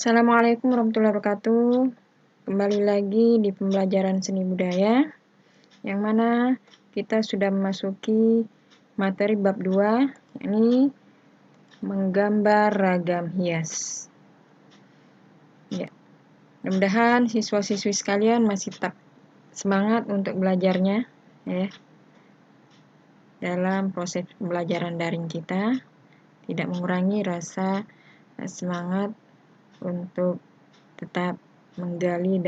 Assalamualaikum warahmatullahi wabarakatuh. Kembali lagi di pembelajaran seni budaya, yang mana kita sudah memasuki materi bab 2, yakni menggambar ragam hias. Ya, mudah-mudahan siswa-siswi sekalian masih tetap semangat untuk belajarnya, ya. Dalam proses pembelajaran daring kita, tidak mengurangi rasa semangat untuk tetap menggali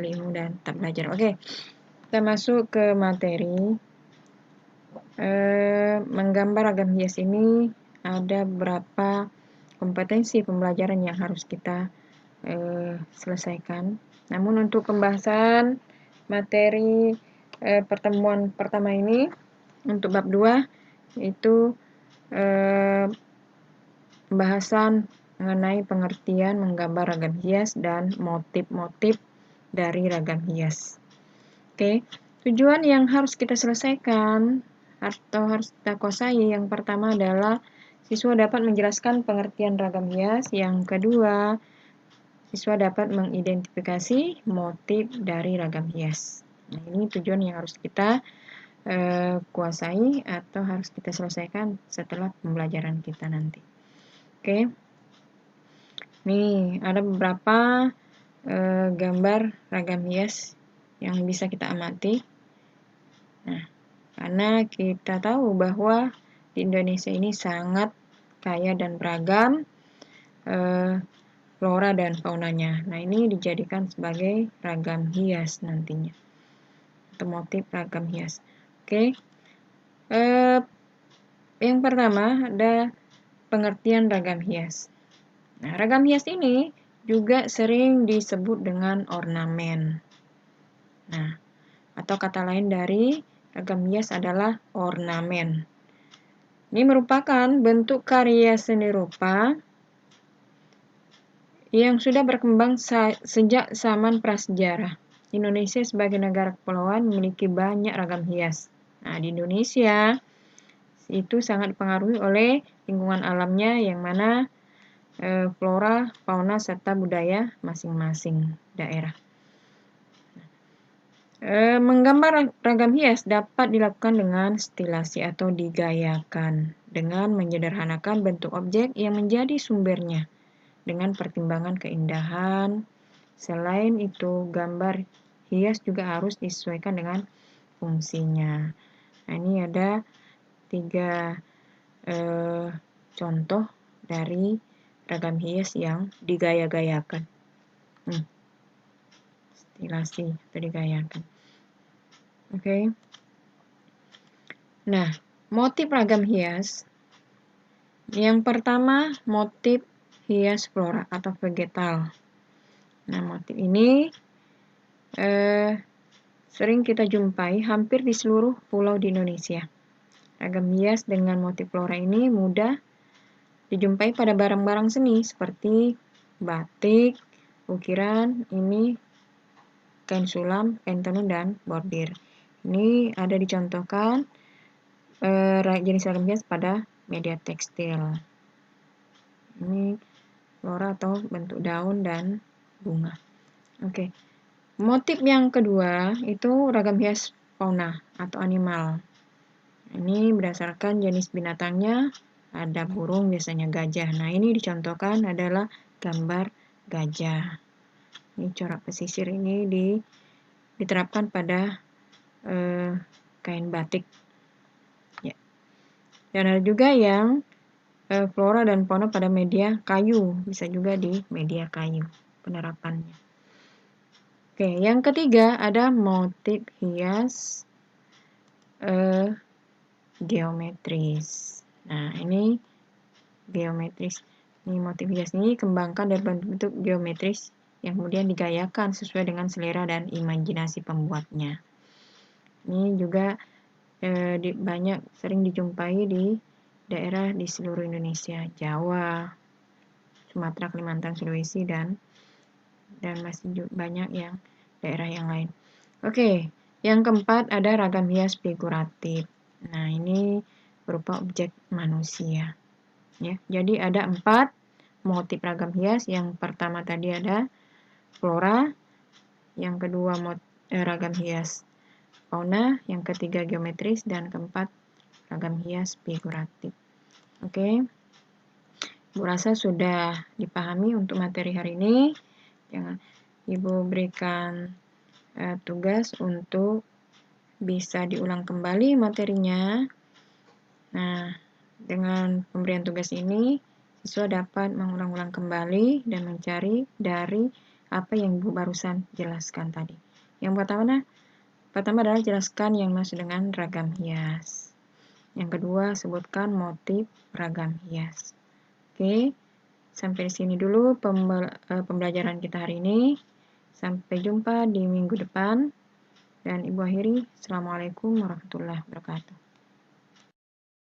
ilmu dan tetap belajar. Oke, kita masuk ke materi. Menggambar ragam hias ini ada beberapa kompetensi pembelajaran yang harus kita selesaikan. Namun untuk pembahasan materi pertemuan pertama ini untuk bab 2 itu pembahasan mengenai pengertian menggambar ragam hias dan motif-motif dari ragam hias. Oke, tujuan yang harus kita selesaikan atau harus kita kuasai, yang pertama adalah siswa dapat menjelaskan pengertian ragam hias. Yang kedua, siswa dapat mengidentifikasi motif dari ragam hias. Nah, ini tujuan yang harus kita kuasai atau harus kita selesaikan setelah pembelajaran kita nanti. Oke. Nih, ada beberapa gambar ragam hias yang bisa kita amati. Nah, karena kita tahu bahwa di Indonesia ini sangat kaya dan beragam flora dan faunanya. Nah, ini dijadikan sebagai ragam hias nantinya, atau motif ragam hias. Oke. Yang pertama ada pengertian ragam hias. Nah, ragam hias ini juga sering disebut dengan ornamen. Nah, atau kata lain dari ragam hias adalah ornamen. Ini merupakan bentuk karya seni rupa yang sudah berkembang sejak zaman prasejarah. Indonesia sebagai negara kepulauan memiliki banyak ragam hias. Nah, di Indonesia itu sangat dipengaruhi oleh lingkungan alamnya, yang mana flora, fauna, serta budaya masing-masing daerah. Menggambar ragam hias dapat dilakukan dengan stilasi atau digayakan dengan menyederhanakan bentuk objek yang menjadi sumbernya dengan pertimbangan keindahan. Selain itu, gambar hias juga harus disesuaikan dengan fungsinya. Nah, ini ada 3 contoh dari ragam hias yang digaya-gayakan. Stilasi atau digayakan. Oke. Nah, motif ragam hias. Yang pertama, motif hias flora atau vegetal. Nah, motif ini sering kita jumpai hampir di seluruh pulau di Indonesia. Ragam hias dengan motif flora ini mudah dijumpai pada barang-barang seni seperti batik, ukiran, ini kain sulam, kain tenun, dan bordir. Ini ada dicontohkan jenis ragam hias pada media tekstil. Ini flora atau bentuk daun dan bunga. Oke. Motif yang kedua itu ragam hias fauna atau animal. Ini berdasarkan jenis binatangnya, ada burung, biasanya gajah. Nah, ini dicontohkan adalah gambar gajah. Ini corak pesisir ini diterapkan pada kain batik. Ya. Dan ada juga yang flora dan fauna pada media kayu, bisa juga di media kayu penerapannya. Oke, yang ketiga ada motif hias geometris. Nah, ini geometris. Ini motif hias ini dikembangkan dari bentuk geometris yang kemudian digayakan sesuai dengan selera dan imajinasi pembuatnya. Ini juga banyak sering dijumpai di daerah di seluruh Indonesia, Jawa, Sumatera, Kalimantan, Sulawesi, dan masih banyak yang daerah yang lain. Oke, yang keempat ada ragam hias figuratif. Nah, ini berupa objek manusia. Ya, jadi ada 4 motif ragam hias. Yang pertama tadi ada flora, yang kedua ragam hias fauna, yang ketiga geometris, dan keempat ragam hias figuratif. Oke, Bu rasa sudah dipahami untuk materi hari ini. Ibu berikan tugas untuk bisa diulang kembali materinya. Nah, dengan pemberian tugas ini, siswa dapat mengulang-ulang kembali dan mencari dari apa yang Ibu barusan jelaskan tadi. Yang pertama adalah jelaskan yang maksud dengan ragam hias. Yang kedua, sebutkan motif ragam hias. Oke, sampai di sini dulu pembelajaran kita hari ini. Sampai jumpa di minggu depan. Dan Ibu akhiri, Assalamualaikum warahmatullahi wabarakatuh.